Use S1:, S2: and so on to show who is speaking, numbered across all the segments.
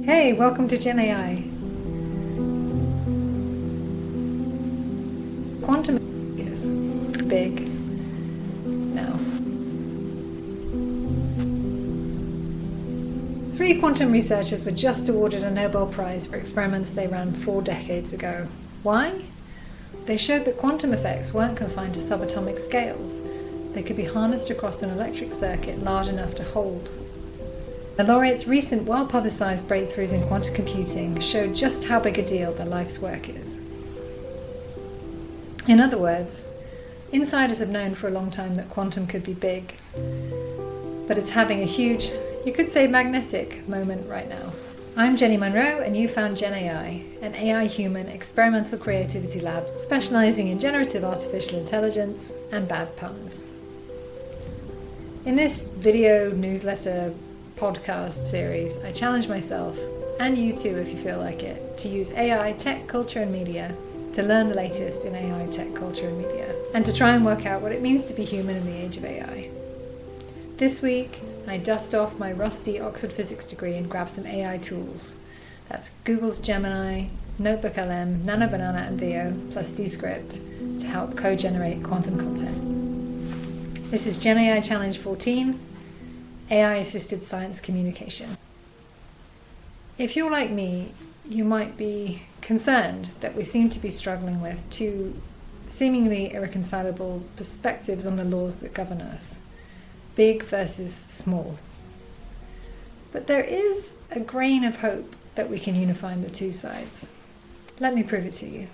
S1: Hey, welcome to Gen AI. Quantum is big now. 3 quantum researchers were just awarded a Nobel Prize for experiments they ran 4 decades ago. Why? They showed that quantum effects weren't confined to subatomic scales. They could be harnessed across an electric circuit large enough to hold. The laureates' recent well-publicized breakthroughs in quantum computing showed just how big a deal their life's work is. In other words, insiders have known for a long time that quantum could be big, but it's having a huge, you could say magnetic, moment right now. I'm Jenny Monroe, and you found Gen AI, an AI human experimental creativity lab specializing in generative artificial intelligence and bad puns. In this video newsletter podcast series, I challenge myself, and you too if you feel like it, to use AI, tech, culture and media to learn the latest in AI, tech, culture and media, and to try and work out what it means to be human in the age of AI. This week, I dust off my rusty Oxford physics degree and grab some AI tools. That's Google's Gemini, NotebookLM, NanoBanana and Veo, plus Descript to help co-generate quantum content. This is Gen AI Challenge 14, AI-assisted science communication. If you're like me, you might be concerned that we seem to be struggling with 2 seemingly irreconcilable perspectives on the laws that govern us. Big versus small. But there is a grain of hope that we can unify the 2 sides. Let me prove it to you.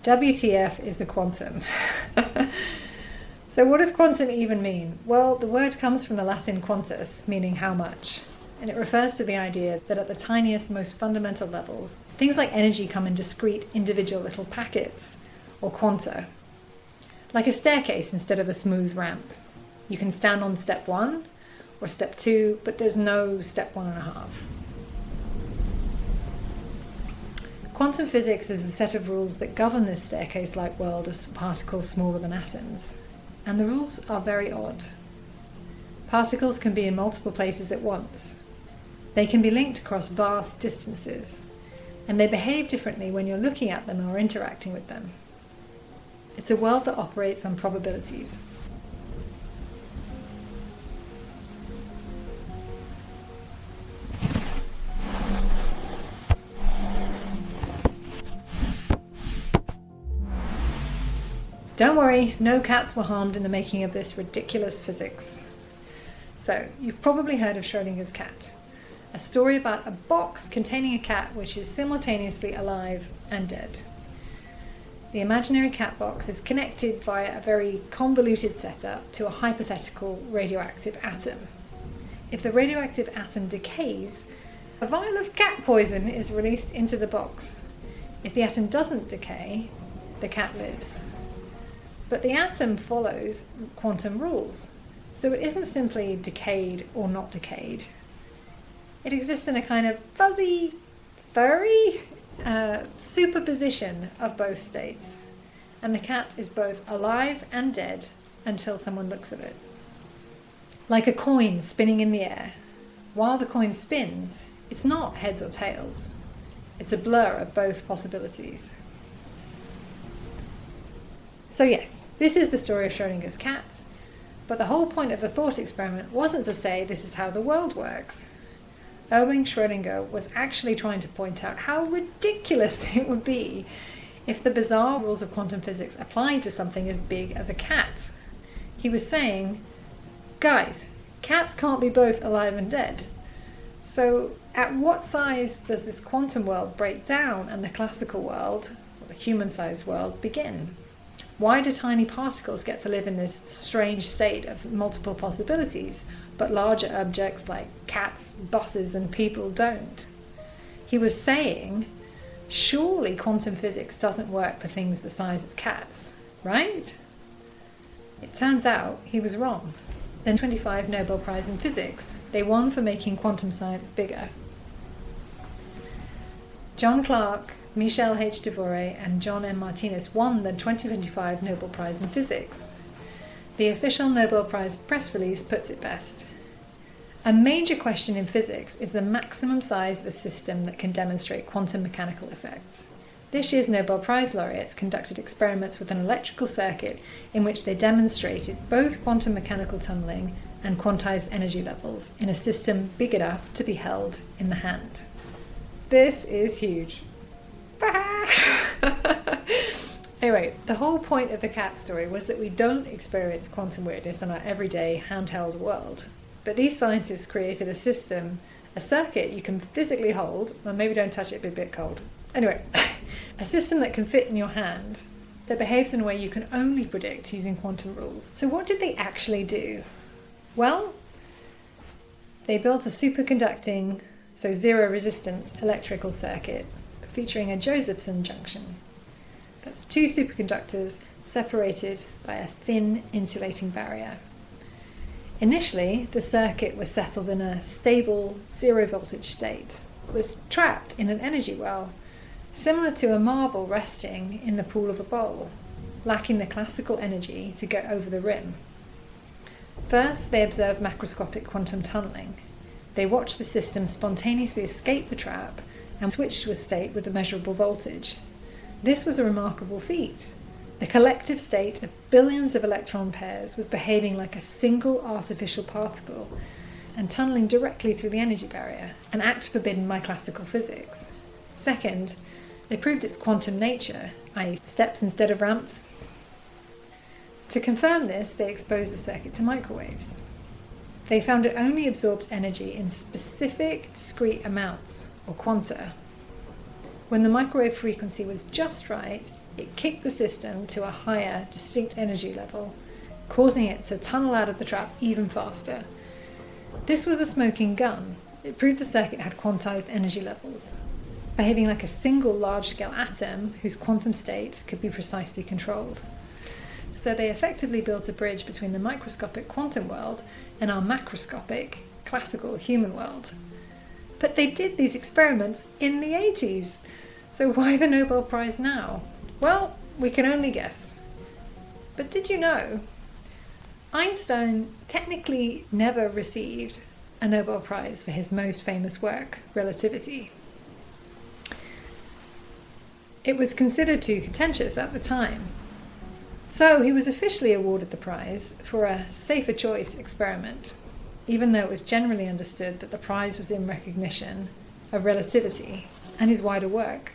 S1: WTF is a quantum. So what does quantum even mean? Well, the word comes from the Latin quantus, meaning how much. And it refers to the idea that at the tiniest, most fundamental levels, things like energy come in discrete, individual little packets, or quanta. Like a staircase instead of a smooth ramp. You can stand on step 1 or step 2, but there's no step 1.5. Quantum physics is a set of rules that govern this staircase-like world of particles smaller than atoms. And the rules are very odd. Particles can be in multiple places at once. They can be linked across vast distances, and they behave differently when you're looking at them or interacting with them. It's a world that operates on probabilities. Don't worry, no cats were harmed in the making of this ridiculous physics. So, you've probably heard of Schrödinger's cat, a story about a box containing a cat which is simultaneously alive and dead. The imaginary cat box is connected via a very convoluted setup to a hypothetical radioactive atom. If the radioactive atom decays, a vial of cat poison is released into the box. If the atom doesn't decay, the cat lives. But the atom follows quantum rules, so it isn't simply decayed or not decayed. It exists in a kind of fuzzy, furry superposition of both states, and the cat is both alive and dead until someone looks at it. Like a coin spinning in the air. While the coin spins, it's not heads or tails. It's a blur of both possibilities. So yes, this is the story of Schrödinger's cat, but the whole point of the thought experiment wasn't to say this is how the world works. Erwin Schrödinger was actually trying to point out how ridiculous it would be if the bizarre rules of quantum physics applied to something as big as a cat. He was saying, guys, cats can't be both alive and dead. So at what size does this quantum world break down and the classical world, or the human-sized world, begin? Why do tiny particles get to live in this strange state of multiple possibilities, but larger objects like cats, buses, and people don't? He was saying, surely quantum physics doesn't work for things the size of cats, right? It turns out he was wrong. Then 25 Nobel Prize in Physics. They won for making quantum science bigger. John Clark, Michel H. Devore, and John M. Martinez won the 2025 Nobel Prize in Physics. The official Nobel Prize press release puts it best. A major question in physics is the maximum size of a system that can demonstrate quantum mechanical effects. This year's Nobel Prize laureates conducted experiments with an electrical circuit in which they demonstrated both quantum mechanical tunneling and quantized energy levels in a system big enough to be held in the hand. This is huge. Anyway, the whole point of the cat story was that we don't experience quantum weirdness in our everyday handheld world. But these scientists created a system, a circuit you can physically hold, well, maybe don't touch it, it'd be a bit cold. Anyway, a system that can fit in your hand that behaves in a way you can only predict using quantum rules. So what did they actually do? Well, they built a superconducting, so zero resistance electrical circuit featuring a Josephson junction. That's two superconductors separated by a thin insulating barrier. Initially, the circuit was settled in a stable zero voltage state. It was trapped in an energy well, similar to a marble resting in the pool of a bowl, lacking the classical energy to get over the rim. First, they observed macroscopic quantum tunneling. They watched the system spontaneously escape the trap and switch to a state with a measurable voltage. This was a remarkable feat. The collective state of billions of electron pairs was behaving like a single artificial particle and tunneling directly through the energy barrier, an act forbidden by classical physics. Second, they proved its quantum nature, i.e. steps instead of ramps. To confirm this, they exposed the circuit to microwaves. They found it only absorbed energy in specific discrete amounts, or quanta. When the microwave frequency was just right, it kicked the system to a higher, distinct energy level, causing it to tunnel out of the trap even faster. This was a smoking gun. It proved the circuit had quantized energy levels, behaving like a single large-scale atom whose quantum state could be precisely controlled. So they effectively built a bridge between the microscopic quantum world and our macroscopic, classical human world. But they did these experiments in the 80s. So why the Nobel Prize now? Well, we can only guess. But did you know? Einstein technically never received a Nobel Prize for his most famous work, relativity. It was considered too contentious at the time. So he was officially awarded the prize for a safer choice experiment, even though it was generally understood that the prize was in recognition of relativity and his wider work.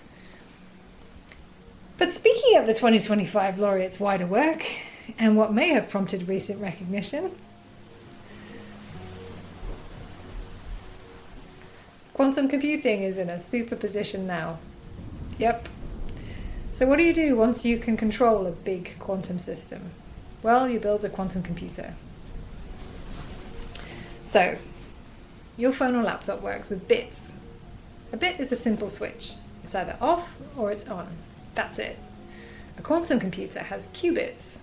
S1: But speaking of the 2025 laureate's wider work, and what may have prompted recent recognition, quantum computing is in a superposition now. Yep. So what do you do once you can control a big quantum system? Well, you build a quantum computer. So, your phone or laptop works with bits. A bit is a simple switch. It's either off or it's on. That's it. A quantum computer has qubits.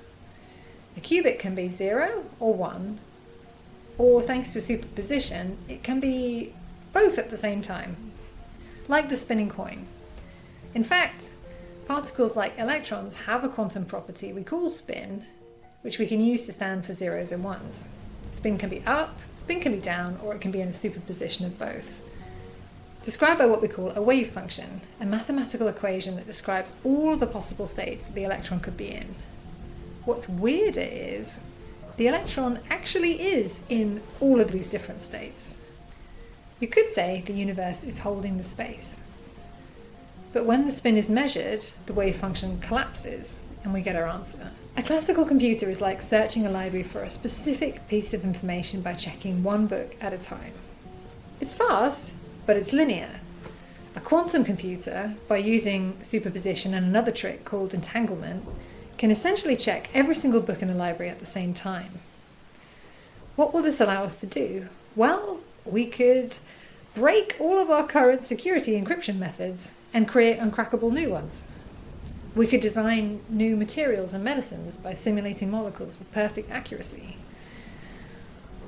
S1: A qubit can be 0 or 1, or thanks to superposition, it can be both at the same time, like the spinning coin. In fact, particles like electrons have a quantum property we call spin, which we can use to stand for zeros and ones. Spin can be up, spin can be down, or it can be in a superposition of both. Described by what we call a wave function, a mathematical equation that describes all of the possible states that the electron could be in. What's weirder is, the electron actually is in all of these different states. You could say the universe is holding the space. But when the spin is measured, the wave function collapses and we get our answer. A classical computer is like searching a library for a specific piece of information by checking one book at a time. It's fast, but it's linear. A quantum computer, by using superposition and another trick called entanglement, can essentially check every single book in the library at the same time. What will this allow us to do? Well, we could break all of our current security encryption methods and create uncrackable new ones. We could design new materials and medicines by simulating molecules with perfect accuracy.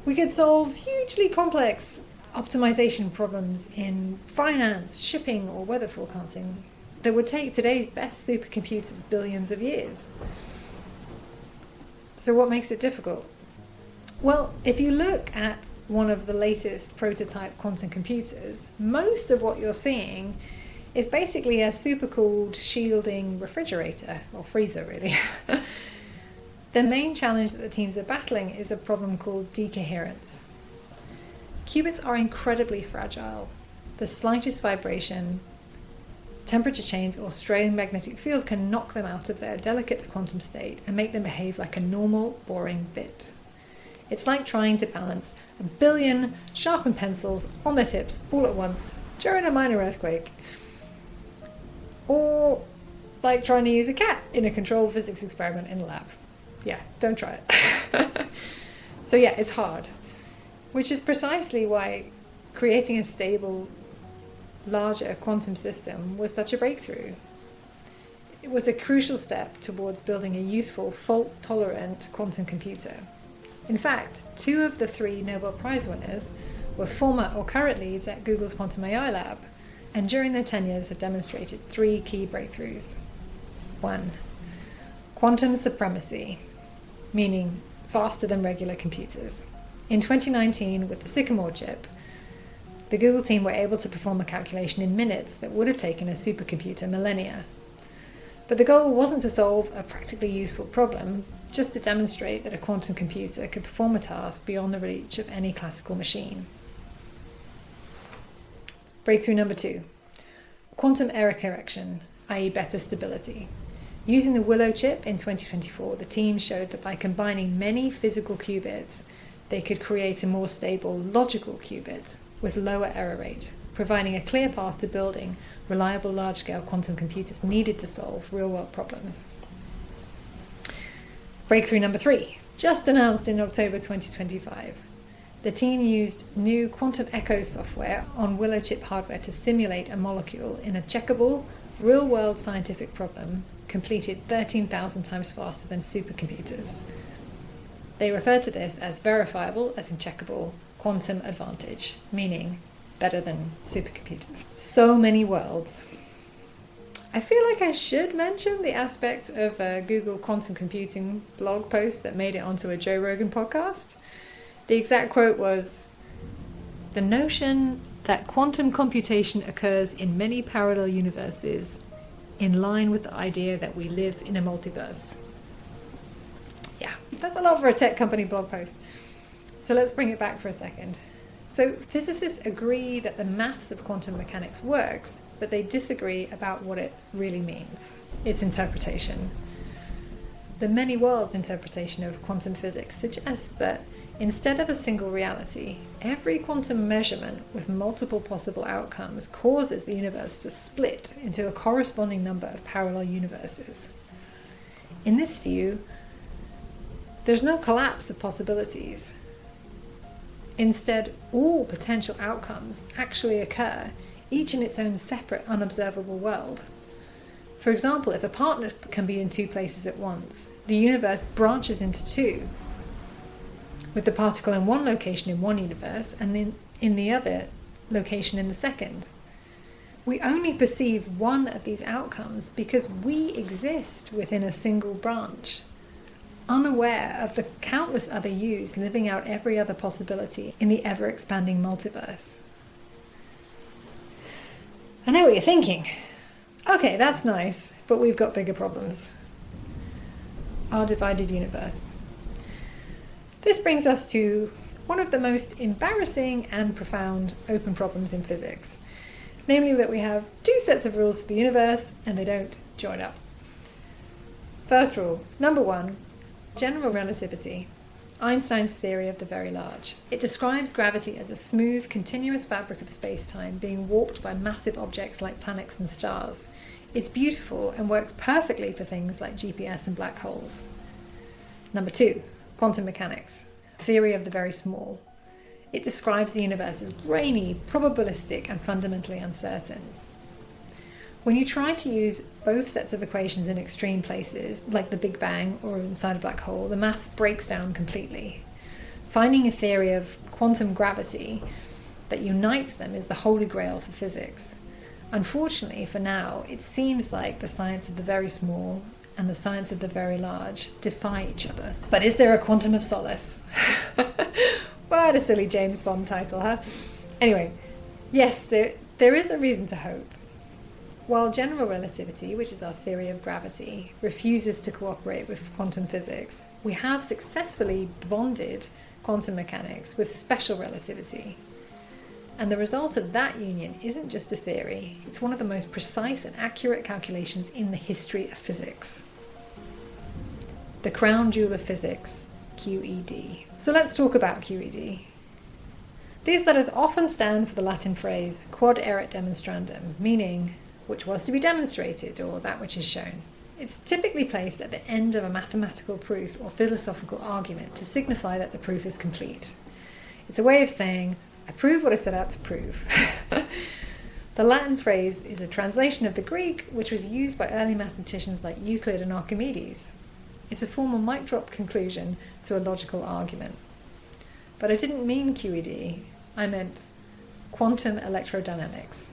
S1: We could solve hugely complex optimization problems in finance, shipping, or weather forecasting that would take today's best supercomputers billions of years. So what makes it difficult? Well, if you look at one of the latest prototype quantum computers, most of what you're seeing is basically a super-cooled shielding refrigerator, or freezer really. The main challenge that the teams are battling is a problem called decoherence. Qubits are incredibly fragile. The slightest vibration, temperature change, or straying magnetic field can knock them out of their delicate quantum state and make them behave like a normal, boring bit. It's like trying to balance 1 billion sharpened pencils on their tips all at once during a minor earthquake. Or like trying to use a cat in a controlled physics experiment in a lab. Yeah, don't try it. So yeah, it's hard. Which is precisely why creating a stable, larger quantum system was such a breakthrough. It was a crucial step towards building a useful, fault-tolerant quantum computer. In fact, 2 of the 3 Nobel Prize winners were former or current leads at Google's Quantum AI lab, and during their tenures have demonstrated 3 key breakthroughs. 1. Quantum supremacy, meaning faster than regular computers. In 2019, with the Sycamore chip, the Google team were able to perform a calculation in minutes that would have taken a supercomputer millennia. But the goal wasn't to solve a practically useful problem, just to demonstrate that a quantum computer could perform a task beyond the reach of any classical machine. Breakthrough number 2. Quantum error correction, i.e. better stability. Using the Willow chip in 2024, the team showed that by combining many physical qubits, they could create a more stable logical qubit with lower error rate, providing a clear path to building reliable large-scale quantum computers needed to solve real-world problems. Breakthrough number 3, just announced in October 2025. The team used new quantum echo software on Willow chip hardware to simulate a molecule in a checkable, real-world scientific problem completed 13,000 times faster than supercomputers. They refer to this as verifiable, as in checkable, quantum advantage, meaning better than supercomputers. So many worlds. I feel like I should mention the aspect of a Google quantum computing blog post that made it onto a Joe Rogan podcast. The exact quote was, "The notion that quantum computation occurs in many parallel universes, in line with the idea that we live in a multiverse." Yeah, that's a lot for a tech company blog post. So let's bring it back for a second. So physicists agree that the maths of quantum mechanics works, but they disagree about what it really means, its interpretation. The many worlds interpretation of quantum physics suggests that instead of a single reality, every quantum measurement with multiple possible outcomes causes the universe to split into a corresponding number of parallel universes. In this view, there's no collapse of possibilities. Instead, all potential outcomes actually occur, each in its own separate, unobservable world. For example, if a partner can be in 2 places at once, the universe branches into 2, with the particle in one location in one universe and then in the other location in the second. We only perceive one of these outcomes because we exist within a single branch, unaware of the countless other yous living out every other possibility in the ever-expanding multiverse. I know what you're thinking. Okay, that's nice, but we've got bigger problems. Our divided universe. This brings us to one of the most embarrassing and profound open problems in physics, namely that we have 2 sets of rules for the universe and they don't join up. First rule, number 1, general relativity, Einstein's theory of the very large. It describes gravity as a smooth, continuous fabric of space-time being warped by massive objects like planets and stars. It's beautiful and works perfectly for things like GPS and black holes. Number 2, quantum mechanics, theory of the very small. It describes the universe as grainy, probabilistic, and fundamentally uncertain. When you try to use both sets of equations in extreme places, like the Big Bang or inside a black hole, the maths breaks down completely. Finding a theory of quantum gravity that unites them is the holy grail for physics. Unfortunately, for now, it seems like the science of the very small and the science of the very large defy each other. But is there a quantum of solace? What a silly James Bond title, huh? Anyway, yes, there is a reason to hope. While general relativity, which is our theory of gravity, refuses to cooperate with quantum physics, we have successfully bonded quantum mechanics with special relativity. And the result of that union isn't just a theory, it's one of the most precise and accurate calculations in the history of physics. The crown jewel of physics, QED. So let's talk about QED. These letters often stand for the Latin phrase quod erat demonstrandum, meaning which was to be demonstrated, or that which is shown. It's typically placed at the end of a mathematical proof or philosophical argument to signify that the proof is complete. It's a way of saying, I prove what I set out to prove. The Latin phrase is a translation of the Greek, which was used by early mathematicians like Euclid and Archimedes. It's a formal mic drop conclusion to a logical argument. But I didn't mean QED, I meant quantum electrodynamics.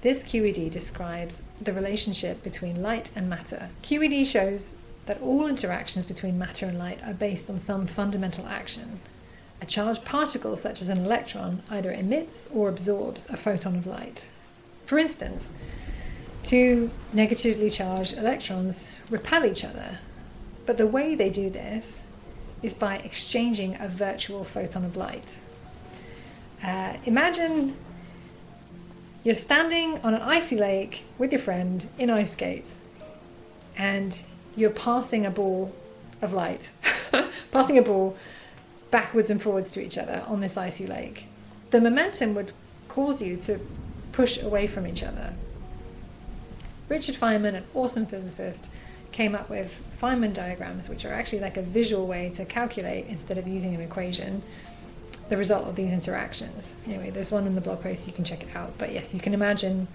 S1: This QED describes the relationship between light and matter. QED shows that all interactions between matter and light are based on some fundamental action. A charged particle, such as an electron, either emits or absorbs a photon of light. For instance, two negatively charged electrons repel each other, but the way they do this is by exchanging a virtual photon of light. Imagine you're standing on an icy lake with your friend in ice skates, and you're passing a ball of light, passing a ball backwards and forwards to each other on this icy lake. The momentum would cause you to push away from each other. Richard Feynman, an awesome physicist, came up with Feynman diagrams, which are actually like a visual way to calculate, instead of using an equation, the result of these interactions. Anyway, there's one in the blog post, you can check it out. But yes, you can imagine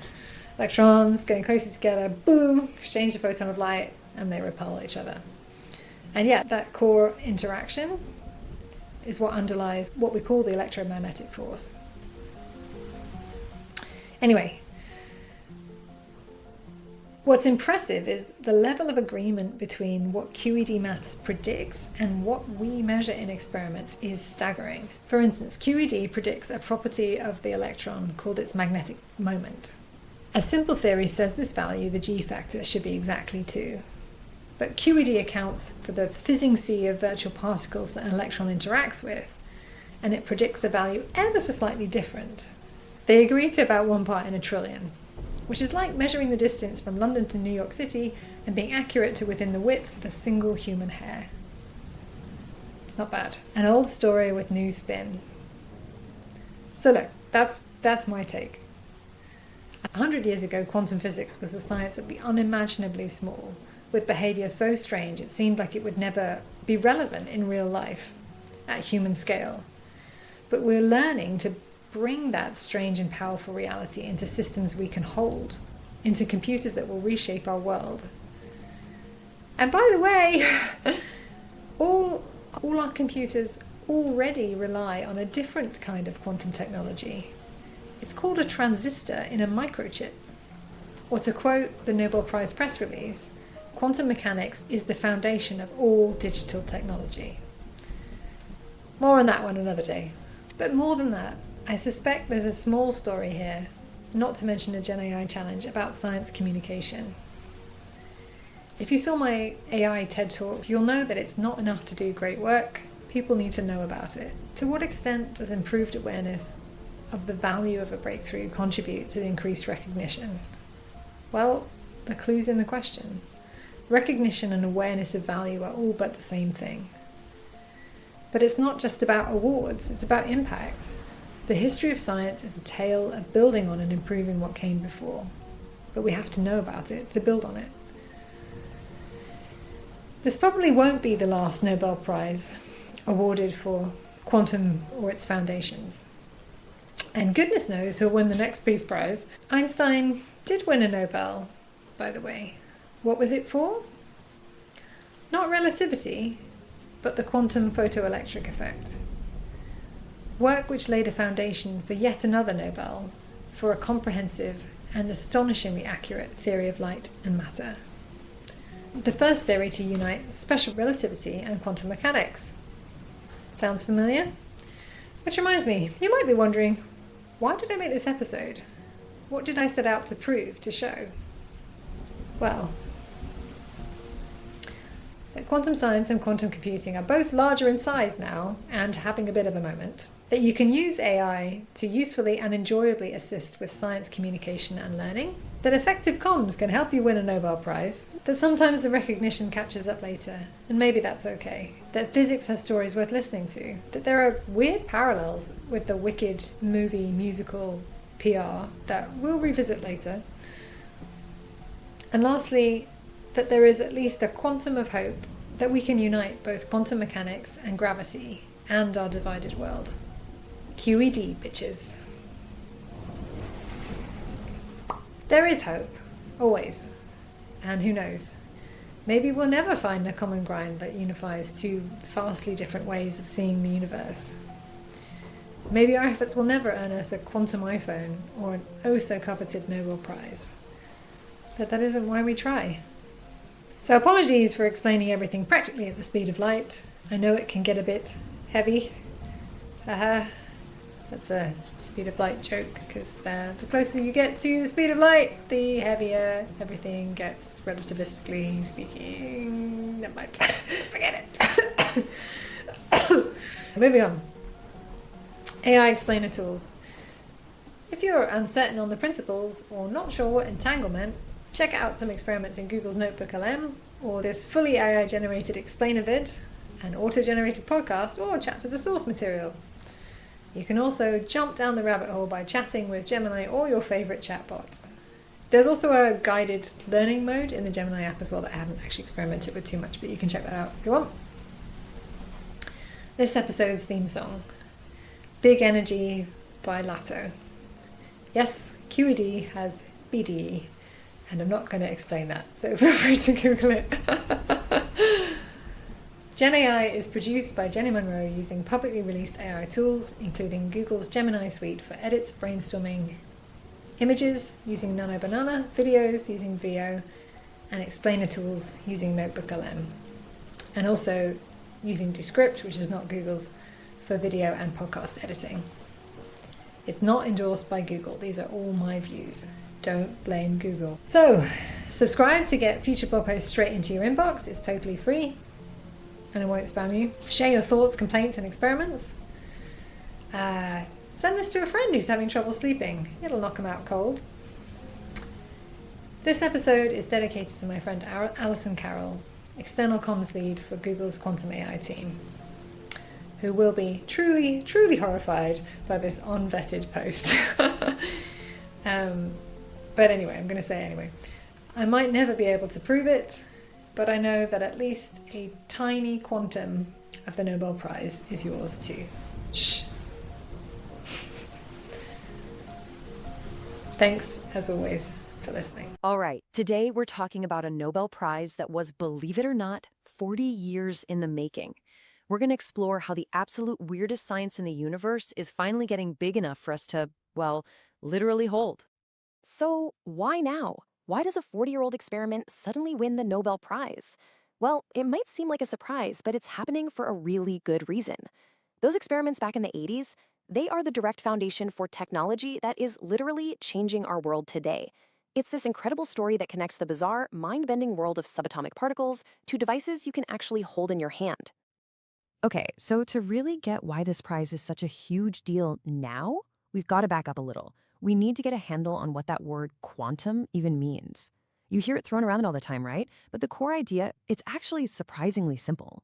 S1: electrons getting closer together, boom, exchange a photon of light, and they repel each other. And yeah, that core interaction is what underlies what we call the electromagnetic force. Anyway, what's impressive is the level of agreement between what QED maths predicts and what we measure in experiments is staggering. For instance, QED predicts a property of the electron called its magnetic moment. A simple theory says this value, the G factor, should be exactly 2. But QED accounts for the fizzing sea of virtual particles that an electron interacts with, and it predicts a value ever so slightly different. They agree to about 1 part in a trillion, which is like measuring the distance from London to New York City and being accurate to within the width of a single human hair. Not bad. An old story with new spin. So look, that's my take. 100 years ago, quantum physics was the science of the unimaginably small, with behavior so strange it seemed like it would never be relevant in real life at human scale. But we're learning to bring that strange and powerful reality into systems we can hold, into computers that will reshape our world. And by the way, all our computers already rely on a different kind of quantum technology. It's called a transistor in a microchip. Or to quote the Nobel Prize press release, quantum mechanics is the foundation of all digital technology. More on that one another day. But more than that, I suspect there's a small story here, not to mention a Gen AI challenge, about science communication. If you saw my AI TED Talk, you'll know that it's not enough to do great work. People need to know about it. To what extent does improved awareness of the value of a breakthrough contribute to the increased recognition? Well, the clue's in the question. Recognition and awareness of value are all but the same thing. But it's not just about awards, it's about impact. The history of science is a tale of building on and improving what came before. But we have to know about it to build on it. This probably won't be the last Nobel Prize awarded for quantum or its foundations. And goodness knows who'll win the next Peace Prize. Einstein did win a Nobel, by the way. What was it for? Not relativity, but the quantum photoelectric effect. Work which laid a foundation for yet another Nobel for a comprehensive and astonishingly accurate theory of light and matter. the first theory to unite special relativity and quantum mechanics. Sounds familiar? Which reminds me, you might be wondering, why did I make this episode? What did I set out to prove, to show? Well, that quantum science and quantum computing are both larger in size now and having a bit of a moment. That you can use AI to usefully and enjoyably assist with science communication and learning. That effective comms can help you win a Nobel Prize. That sometimes the recognition catches up later, and maybe that's okay. That physics has stories worth listening to. That there are weird parallels with the Wicked movie musical PR that we'll revisit later. And lastly, that there is at least a quantum of hope that we can unite both quantum mechanics and gravity and our divided world. QED, bitches. There is hope, always. And who knows? Maybe we'll never find a common ground that unifies two vastly different ways of seeing the universe. Maybe our efforts will never earn us a quantum iPhone or an oh-so-coveted Nobel Prize. But that isn't why we try. So apologies for explaining everything practically at the speed of light. I know it can get a bit heavy. That's a speed of light joke, because the closer you get to the speed of light, the heavier everything gets, relativistically speaking. Never mind. Forget it. Moving on. AI explainer tools. If you're uncertain on the principles or not sure what entanglement, check out some experiments in Google's Notebook LM, or this fully AI-generated explainer vid, an auto-generated podcast, or chat to the source material. You can also jump down the rabbit hole by chatting with Gemini or your favourite chatbot. There's also a guided learning mode in the Gemini app as well that I haven't actually experimented with too much, but you can check that out if you want. This episode's theme song, Big Energy by Lato. Yes, QED has BDE, and I'm not going to explain that, so feel free to Google it. Gen AI is produced by Jenny Monroe using publicly released AI tools, including Google's Gemini suite for edits, brainstorming, images using Nano Banana, videos using VO, and explainer tools using Notebook LM. And also using Descript, which is not Google's, for video and podcast editing. It's not endorsed by Google. These are all my views. Don't blame Google. So, subscribe to get future blog posts straight into your inbox. It's totally free, and I won't spam you. Share your thoughts, complaints, and experiments. Send this to a friend who's having trouble sleeping. It'll knock them out cold. This episode is dedicated to my friend Alison Carroll, external comms lead for Google's Quantum AI team, who will be truly, truly horrified by this unvetted post. But anyway, I'm going to say anyway. I might never be able to prove it, but I know that at least a tiny quantum of the Nobel Prize is yours too. Shh. Thanks, as always, for listening.
S2: All right, today we're talking about a Nobel Prize that was, believe it or not, 40 years in the making. We're going to explore how the absolute weirdest science in the universe is finally getting big enough for us to, well, literally hold.
S3: So why now? Why does a 40-year-old experiment suddenly win the Nobel Prize? Well, it might seem like a surprise, but it's happening for a really good reason. Those experiments back in the 80s, they are the direct foundation for technology that is literally changing our world today. It's this incredible story that connects the bizarre, mind-bending world of subatomic particles to devices you can actually hold in your hand.
S2: Okay, so to really get why this prize is such a huge deal now, we've got to back up a little. We need to get a handle on what that word quantum even means. You hear it thrown around all the time, right? But the core idea, it's actually surprisingly simple.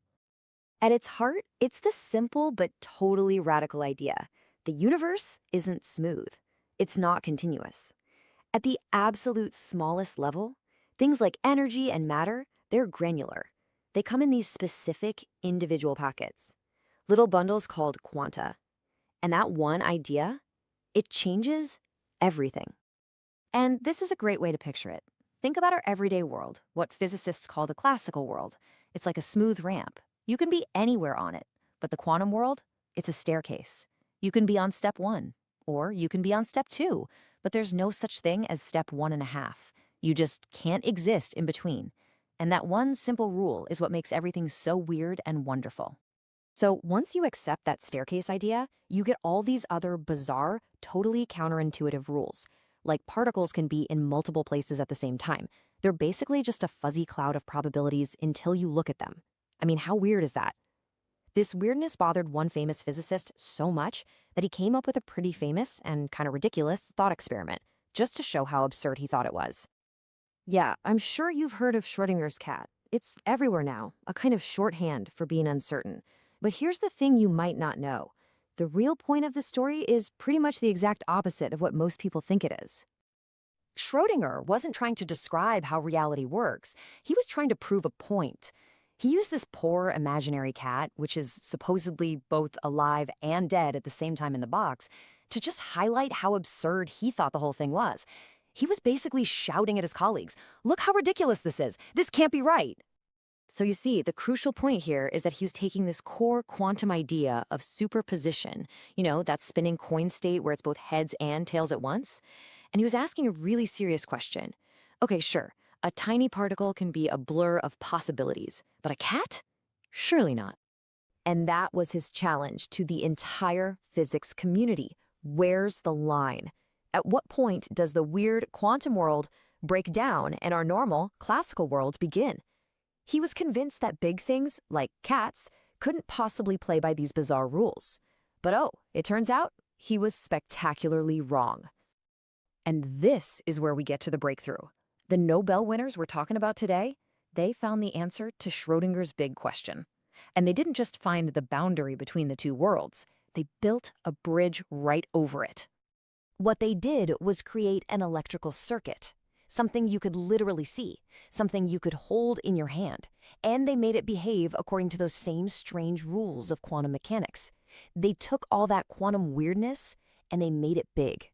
S4: At its heart, it's this simple but totally radical idea. The universe isn't smooth. It's not continuous. At the absolute smallest level, things like energy and matter, they're granular. They come in these specific individual packets, little bundles called quanta. And that one idea, it changes everything.
S3: And this is a great way to picture it. Think about our everyday world, what physicists call the classical world. It's like a smooth ramp. You can be anywhere on it. But the quantum world, it's a staircase. You can be on step 1, or you can be on step 2, but there's no such thing as step 1.5. You just can't exist in between.
S2: And that one simple rule is what makes everything so weird and wonderful. So once you accept that staircase idea, you get all these other bizarre, totally counterintuitive rules. Like particles can be in multiple places at the same time. They're basically just a fuzzy cloud of probabilities until you look at them. I mean, how weird is that? This weirdness bothered one famous physicist so much that he came up with a pretty famous and kind of ridiculous thought experiment, just to show how absurd he thought it was. Yeah, I'm sure you've heard of Schrödinger's cat. It's everywhere now, a kind of shorthand for being uncertain. But here's the thing you might not know. The real point of the story is pretty much the exact opposite of what most people think it is. Schrödinger wasn't trying to describe how reality works. He was trying to prove a point. He used this poor imaginary cat, which is supposedly both alive and dead at the same time in the box, to just highlight how absurd he thought the whole thing was. He was basically shouting at his colleagues, "Look how ridiculous this is! This can't be right!" So you see, the crucial point here is that he was taking this core quantum idea of superposition, that spinning coin state where it's both heads and tails at once, and he was asking a really serious question. Okay, sure, a tiny particle can be a blur of possibilities, but a cat? Surely not. And that was his challenge to the entire physics community. Where's the line? At what point does the weird quantum world break down and our normal classical world begin? He was convinced that big things, like cats, couldn't possibly play by these bizarre rules. But it turns out he was spectacularly wrong. And this is where we get to the breakthrough. The Nobel winners we're talking about today, they found the answer to Schrödinger's big question. And they didn't just find the boundary between the two worlds, they built a bridge right over it. What they did was create an electrical circuit. Something you could literally see, something you could hold in your hand, and they made it behave according to those same strange rules of quantum mechanics. They took all that quantum weirdness and they made it big.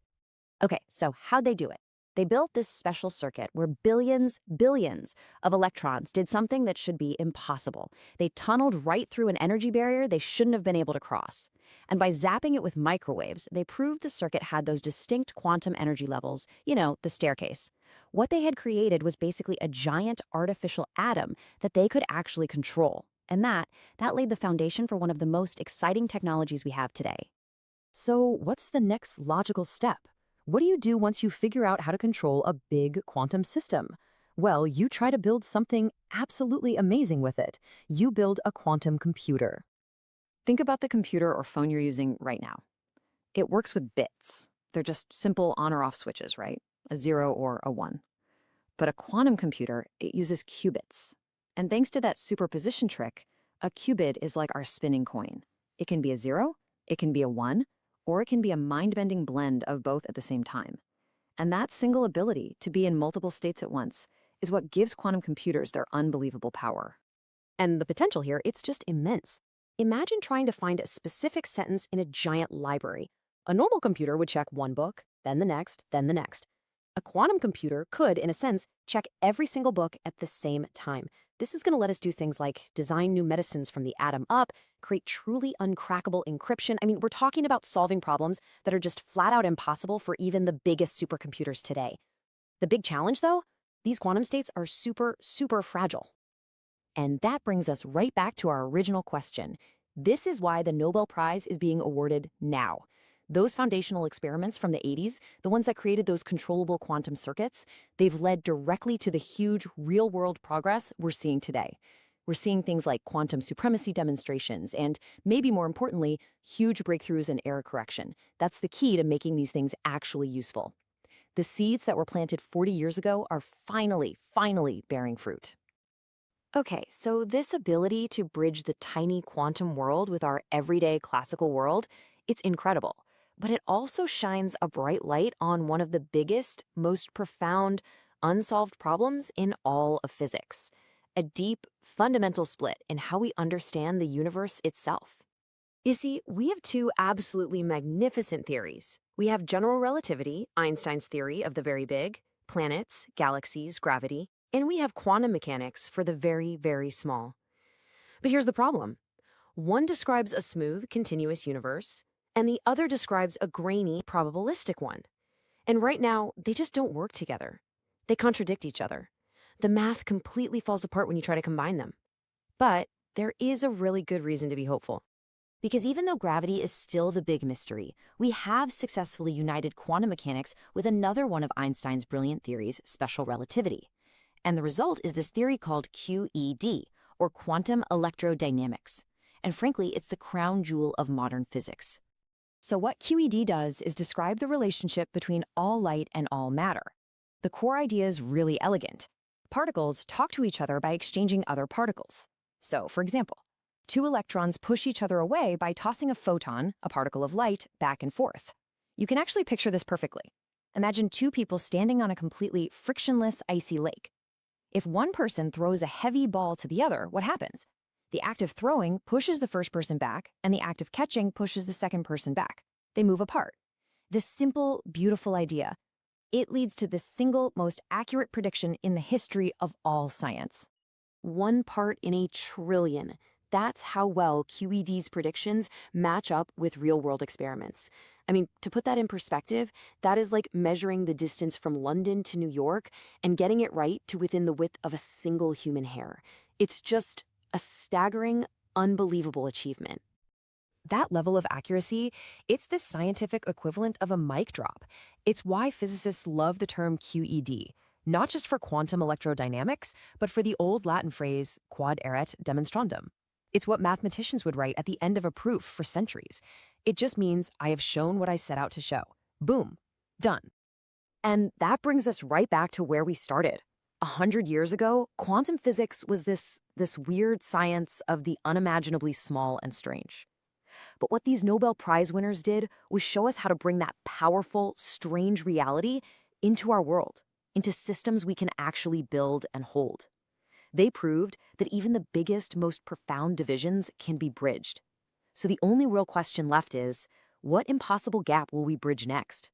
S2: Okay, so how'd they do it? They built this special circuit where billions of electrons did something that should be impossible. They tunneled right through an energy barrier they shouldn't have been able to cross. And by zapping it with microwaves, they proved the circuit had those distinct quantum energy levels, the staircase. What they had created was basically a giant artificial atom that they could actually control. And that laid the foundation for one of the most exciting technologies we have today. So what's the next logical step? What do you do once you figure out how to control a big quantum system? Well, you try to build something absolutely amazing with it. You build a quantum computer. Think about the computer or phone you're using right now. It works with bits. They're just simple on or off switches, right? A 0 or a 1. But a quantum computer, it uses qubits. And thanks to that superposition trick, a qubit is like our spinning coin. It can be a 0, it can be a 1, or it can be a mind-bending blend of both at the same time. And that single ability to be in multiple states at once is what gives quantum computers their unbelievable power. And the potential here, it's just immense. Imagine trying to find a specific sentence in a giant library. A normal computer would check one book, then the next, then the next. A quantum computer could, in a sense, check every single book at the same time. This is going to let us do things like design new medicines from the atom up, create truly uncrackable encryption. I mean, we're talking about solving problems that are just flat out impossible for even the biggest supercomputers today. The big challenge, though, these quantum states are super, super fragile. And that brings us right back to our original question. This is why the Nobel Prize is being awarded now. Those foundational experiments from the 80s, the ones that created those controllable quantum circuits, they've led directly to the huge real-world progress we're seeing today. We're seeing things like quantum supremacy demonstrations and, maybe more importantly, huge breakthroughs in error correction. That's the key to making these things actually useful. The seeds that were planted 40 years ago are finally bearing fruit. Okay, so this ability to bridge the tiny quantum world with our everyday classical world, it's incredible. But it also shines a bright light on one of the biggest, most profound, unsolved problems in all of physics. A deep, fundamental split in how we understand the universe itself. You see, we have two absolutely magnificent theories. We have general relativity, Einstein's theory of the very big, planets, galaxies, gravity, and we have quantum mechanics for the very, very small. But here's the problem. One describes a smooth, continuous universe, and the other describes a grainy, probabilistic one. And right now, they just don't work together. They contradict each other.
S3: The math completely falls apart when you try to combine them. But there is a really good reason to be hopeful.
S4: Because even though gravity is still the big mystery, we have successfully united quantum mechanics with another one of Einstein's brilliant theories, special relativity. And the result is this theory called QED, or quantum electrodynamics. And frankly, it's the crown jewel of modern physics.
S2: So what QED does is describe the relationship between all light and all matter. The core idea is really elegant. Particles talk to each other by exchanging other particles. So, for example, two electrons push each other away by tossing a photon, a particle of light, back and forth. You can actually picture this perfectly. Imagine two people standing on a completely frictionless, icy lake. If one person throws a heavy ball to the other, what happens? The act of throwing pushes the first person back, and the act of catching pushes the second person back. They move apart. This simple, beautiful idea, it leads to the single most accurate prediction in the history of all science.
S3: 1 part in a trillion. That's how well QED's predictions match up with real-world experiments. I mean, to put that in perspective, that is like measuring the distance from London to New York and getting it right to within the width of a single human hair. It's just a staggering, unbelievable achievement.
S2: That level of accuracy, it's the scientific equivalent of a mic drop. It's why physicists love the term QED, not just for quantum electrodynamics, but for the old Latin phrase quod erat demonstrandum. It's what mathematicians would write at the end of a proof for centuries. It just means I have shown what I set out to show. Boom. Done. And that brings us right back to where we started. 100 years ago, quantum physics was this weird science of the unimaginably small and strange. But what these Nobel Prize winners did was show us how to bring that powerful, strange reality into our world, into systems we can actually build and hold. They proved that even the biggest, most profound divisions can be bridged. So the only real question left is, what impossible gap will we bridge next?